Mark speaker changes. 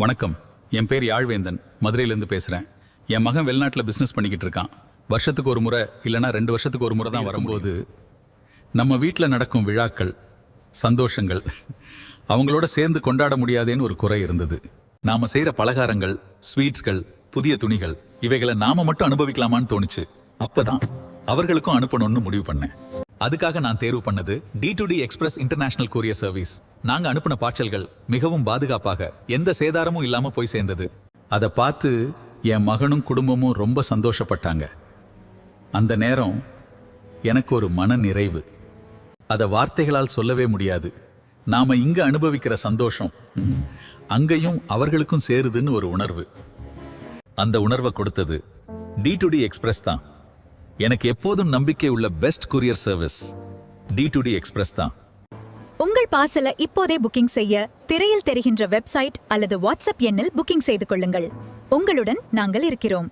Speaker 1: வணக்கம். என் பேர் யாழ்வேந்தன், மதுரையிலேருந்து பேசுகிறேன். என் மகன் வெளிநாட்டில் பிஸ்னஸ் பண்ணிக்கிட்டு இருக்கான். வருஷத்துக்கு ஒரு முறை இல்லைனா 2 வருஷத்துக்கு ஒரு முறை தான் வரும்போது நம்ம வீட்டில் நடக்கும் விழாக்கள், சந்தோஷங்கள் அவங்களோட சேர்ந்து கொண்டாட முடியாதேன்னு ஒரு குறை இருந்தது. நாம் செய்கிற பலகாரங்கள், ஸ்வீட்ஸ்கள், புதிய துணிகள் இவைகளை நாம மட்டும் அனுபவிக்கலாமான்னு தோணுச்சு. அப்பதான் அவர்களுக்கும் அனுப்பணும்னு முடிவு பண்ணேன். அதுக்காக நான் தேர்வு பண்ணது D2D express international courier service. நாங்க அனுப்பின பார்சல்கள் மிகவும் பாதுகாப்பாக எந்த சேதாரமும் இல்லாம போய் சேர்ந்தது. அதை பார்த்து என் மகனும் குடும்பமும் ரொம்ப சந்தோஷப்பட்டாங்க. அந்த நேரம் எனக்கு ஒரு மன நிறைவு. அதை வார்த்தைகளால் சொல்லவே முடியாது. நாம இங்க அனுபவிக்கிற சந்தோஷம் அங்கேயும் அவர்களுக்கும் சேருதுன்னு ஒரு உணர்வு. அந்த உணர்வை கொடுத்தது D2D எக்ஸ்பிரஸ் தான். எனக்கு எப்போதும் நம்பிக்கை உள்ள best courier service D2D express தான்.
Speaker 2: உங்கள் பார்சலை இப்போதே புக்கிங் செய்ய திரையில் தெரிகின்ற வெப்சைட் அல்லது வாட்ஸ்அப் எண்ணில் புக்கிங் செய்து கொள்ளுங்கள். உங்களுடன் நாங்கள் இருக்கிறோம்.